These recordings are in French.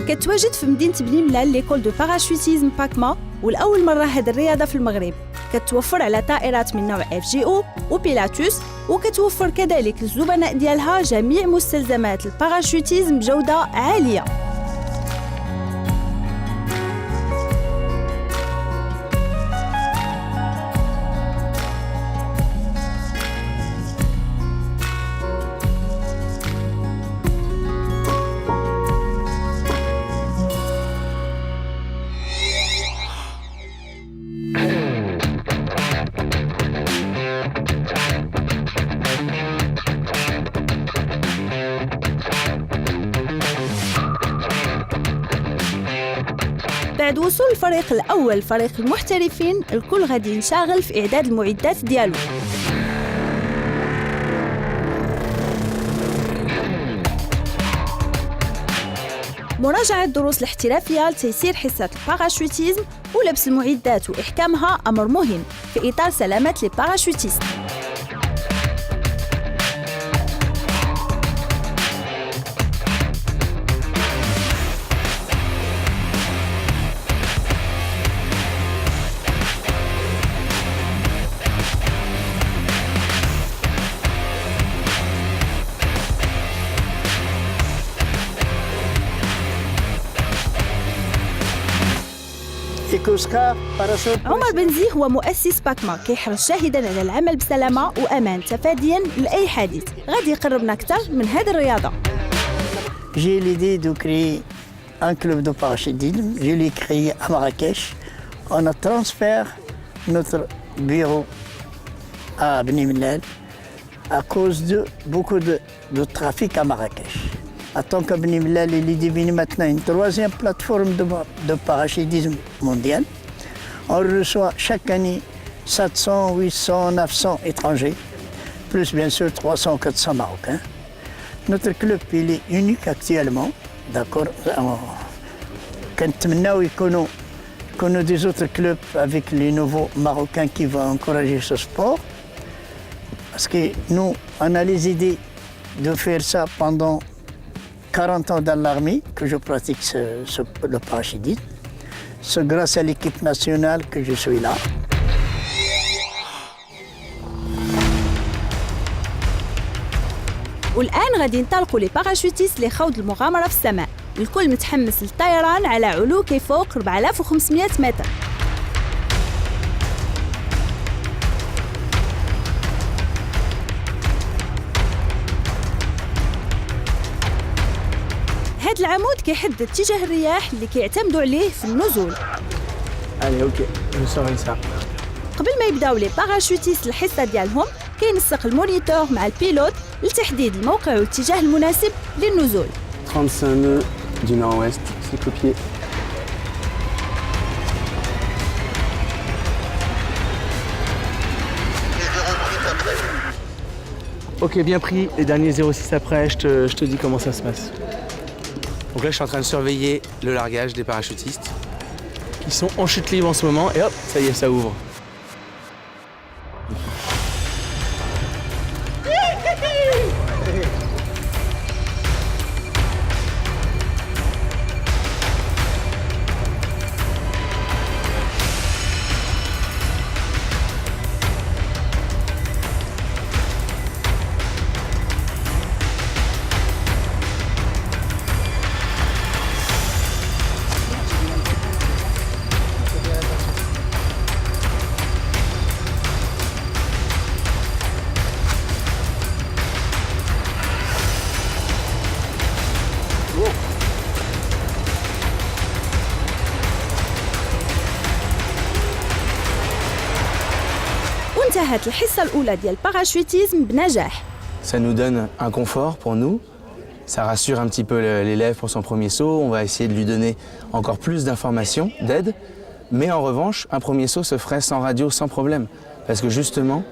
كتواجد في مدينة بني ملال ليكول دو باراشوتيزم باكما، والأول مرة هذه الرياضة في المغرب. كتوفر على طائرات من نوع FGO وبيلاتوس، وكتوفر كذلك الزبناء ديالها جميع مستلزمات الباراشوتيزم بجودة عالية. بعد وصول الفريق الأول فريق المحترفين، الكل غادي ينشغل في إعداد المعدات ديالو. مراجعة دروس الاحترافية لتيسير حصة الباراشوتيزم ولبس المعدات وإحكامها أمر مهم في إطار سلامة الباراشوتيست. عمر بن زي هو مؤسس باكما، كيحرص جاهدا على العمل بسلامة وأمان تفاديا لأي حادث. غادي يقربنا أكثر من هذه الرياضة. J'ai l'idée de créer un club de parachutisme. Je l'ai créé à Marrakech. On a transféré notre bureau à Bni Mellal à cause de beaucoup de trafic à Marrakech. Tant que Bni Mellal est devenu maintenant une troisième plateforme de parachutisme mondial, on reçoit chaque année 700, 800, 900 étrangers, plus bien sûr 300, 400 Marocains. Notre club il est unique actuellement, d'accord. Quand maintenant il connaît des autres clubs avec les nouveaux Marocains qui vont encourager ce sport, parce que nous on a les idées de faire ça pendant 40 ans dans l'armée que je pratique le parachutisme. C'est grâce à l'équipe nationale que je suis là. والآن غادي ينطلقوا لي باراشوتيست لخوض المغامرة في السماء. الكل متحمس للطيران على علو كيفوق 4500 متر. هذا العمود كيحدد اتجاه الرياح اللي كيعتمدوا عليه في النزول. قبل ما يبداو لي باراشوتيست الحصه ديالهم، كينسق المونيتور مع البيلوت لتحديد الموقع والاتجاه المناسب للنزول. 35 nœuds du nord-ouest, c'est copié. Ok, bien pris. Les derniers 0,6 après, je te dis comment ça se passe. Donc là, je suis en train de surveiller le largage des parachutistes qui sont en chute libre en ce moment. Et hop, ça y est, ça ouvre. انتهت الحصة الأولى ديال الباراشوتيزم بنجاح. Ça nous donne un confort pour nous, ça rassure un petit peu l'élève pour son premier saut, on va essayer de lui donner encore plus d'informations, d'aide, mais en revanche, un premier saut se ferait sans radio, sans problème, parce que justement,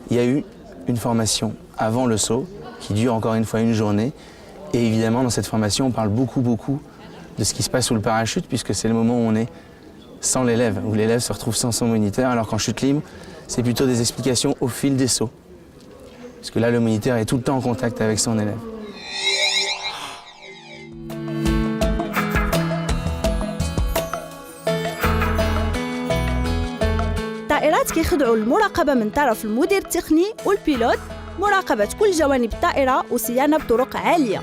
il y a eu une formation avant le saut, qui dure encore une fois une journée, et évidemment, dans cette formation, on parle beaucoup de ce qui se passe sous le parachute, puisque c'est le moment où on est sans l'élève, où l'élève se retrouve sans son moniteur, alors qu'en chute libre, c'est plutôt des explications au fil des sauts. Parce que là, le moniteur est tout le temps en contact avec son élève. الكاميرات كيخضعوا للمراقبة من طرف المدير التقني والبيلوت، مراقبة كل جوانب الطائرة وصيانة بطرق عالية.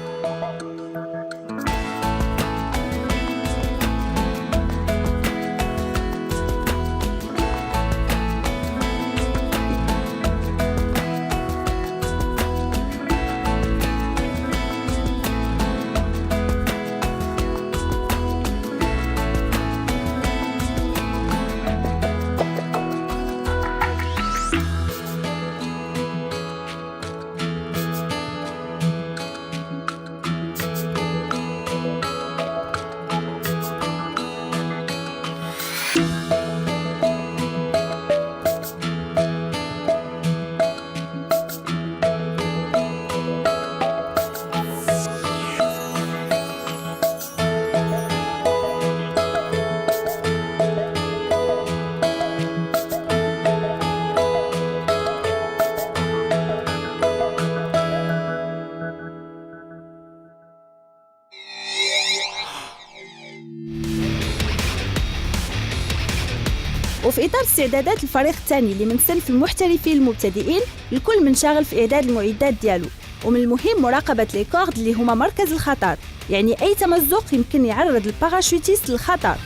وفي إطار استعدادات الفريق الثاني اللي من صنف المحترفين المبتدئين، الكل منشغل في إعداد المعدات ديالو، ومن المهم مراقبة لي كورد اللي هما مركز الخطر، يعني أي تمزق يمكن يعرض الباراشوتيست للخطر.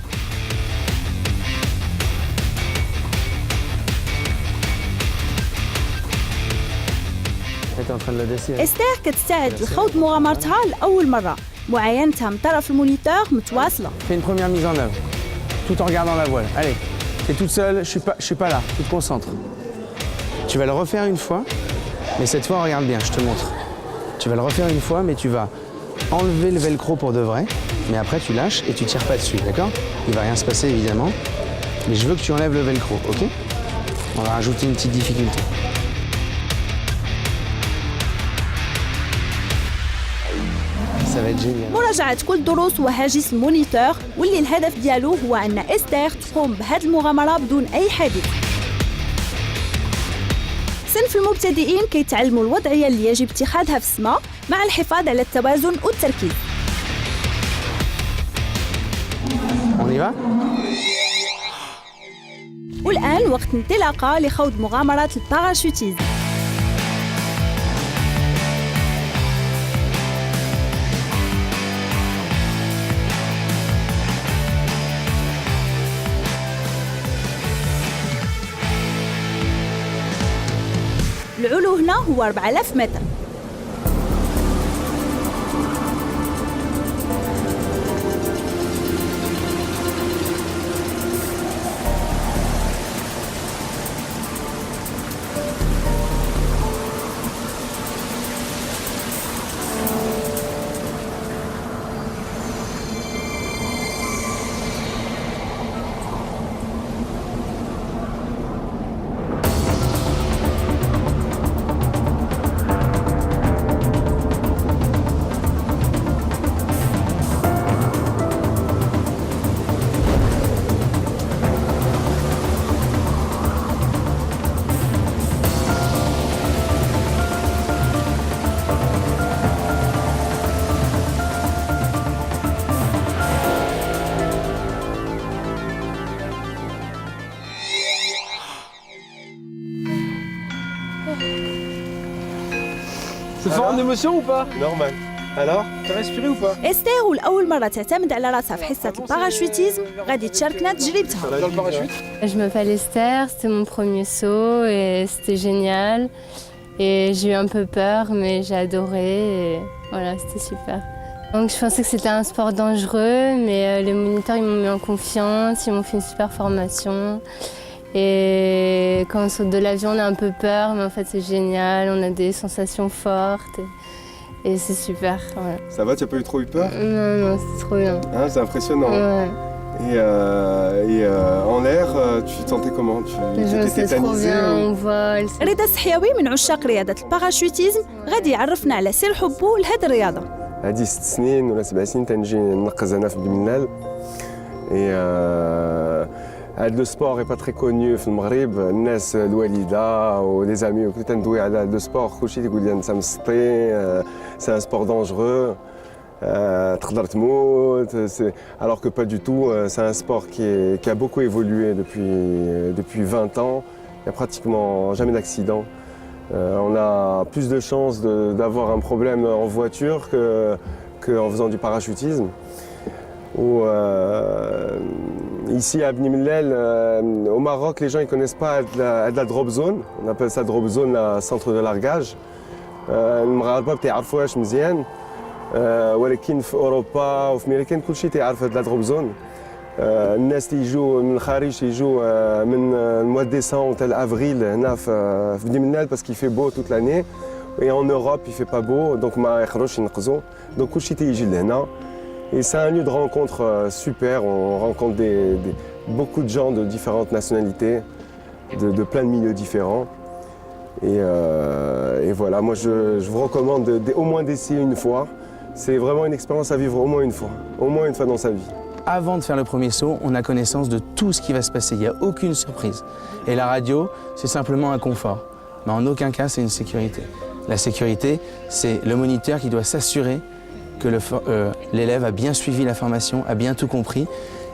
إستير كتستعد لخوض مغامرتها لأول مرة، معاينتها من طرف المونيتور متواصلة. Fais une première mise en œuvre, tout en regardant la voile. Allez, t'es toute seule, je suis pas là, tu te concentres. Tu vas le refaire une fois, mais cette fois, regarde bien, je te montre. Tu vas le refaire une fois, mais tu vas enlever le velcro pour de vrai, mais après tu lâches et tu tires pas dessus, d'accord? Il va rien se passer évidemment, mais je veux que tu enlèves le velcro, ok? On va rajouter une petite difficulté. Ça va être génial. مراجعة كل دروس وهاجس المونيتور، واللي الهدف ديالو هو أن إستير تقوم بهذه المغامرة بدون أي حادث. صنف المبتدئين كيتعلموا الوضعية اللي يجب اتخاذها في السماء مع الحفاظ على التوازن والتركيز. On y va? والآن وقت انطلاقة لخوض مغامرة الباراشوتيزم. العلو هنا هو 4000 متر. C'est fort en émotion ou pas? Normal. Alors, T'as respiré ou pas? إستير والأول مرة تعتمد على راسها في حصة الباراشوتيزم غادي تشاركنا تجربتها. Dans le parachute? Je m'appelle Esther, c'était mon premier saut et c'était génial. Et j'ai eu un peu peur, mais j'ai adoré et voilà, c'était super. Donc je pensais que c'était un sport dangereux, mais les moniteurs ils m'ont mis en confiance, ils m'ont fait une super formation. Et quand on saute de l'avion, on a un peu peur, mais en fait c'est génial, on a des sensations fortes et c'est super. Voilà. ça va, tu n'as pas eu trop eu peur? Non, c'est trop bien. Hein, c'est impressionnant. Ouais. Et en l'air, tu te sentais comment? Tu étais C'est trop tétanisé bien, ou- on vole. رضا السحياوي من عشاق رياضة الباراشوتيزم غادي يعرفنا على سر حبه لهذه الرياضة. هذه 6 سنين ولا 7 سنين تنجي نقز انا في بمنال. هذا لو سبور اي با تري كونيو في المغرب، الناس الوالده ولي زامي وكل تندوي على هذا لو سبور كلشي تيقول لي انت مسطي، سي ان سبور دونجرو، تقدر تموت، alors que pas du tout, c'est un sport qui a beaucoup évolué depuis 20 ans n'y a pratiquement jamais d'accident. On a plus de chances d'avoir un problème en voiture qu'en faisant du parachutisme. Ici à Bni Mellal, au Maroc, les gens ne connaissent pas la drop zone. On appelle ça drop zone, le centre de largage. المغاربة بتعرفوهاش مزيان ولكن في أوروبا وفي أمريكا كلشي تعرف هاد لا دروب زون. الناس اللي يجوا من الخارج يجوا من الموا ديسمبر حتى لافريل هنا في بني منال باسكو يفي بو توت لاني et en Europe il fait pas beau donc ما يخرجوش ينقزوا donc كلشي تيجي لهنا et c'est un lieu de rencontre super. On rencontre beaucoup de gens de différentes nationalités, de plein de milieux différents. Et voilà, moi je vous recommande au moins d'essayer une fois. C'est vraiment une expérience à vivre au moins une fois dans sa vie. Avant de faire le premier saut, on a connaissance de tout ce qui va se passer, il n'y a aucune surprise. Et la radio, c'est simplement un confort, mais en aucun cas c'est une sécurité. La sécurité, c'est le moniteur qui doit s'assurer que l'élève a bien suivi la formation, a bien tout compris.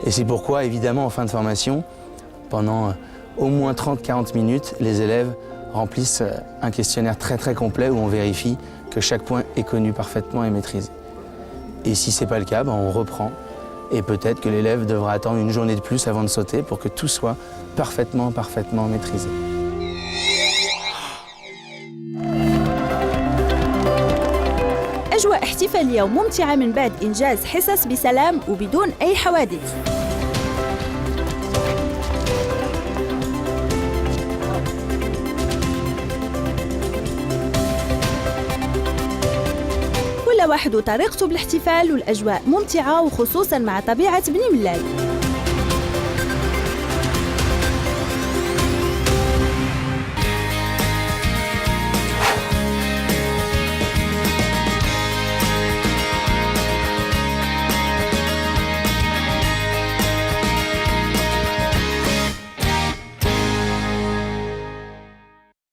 Et c'est pourquoi, évidemment, en fin de formation, pendant au moins 30-40 minutes, les élèves remplissent un questionnaire très complet où on vérifie que chaque point est connu parfaitement et maîtrisé. Et si ce n'est pas le cas, on reprend. Et peut-être que l'élève devra attendre une journée de plus avant de sauter pour que tout soit parfaitement maîtrisé. أجواء احتفالية وممتعة من بعد إنجاز حصص بسلام وبدون أي حوادث. كل واحد وطريقته بالاحتفال والأجواء ممتعة وخصوصاً مع طبيعة بني ملال.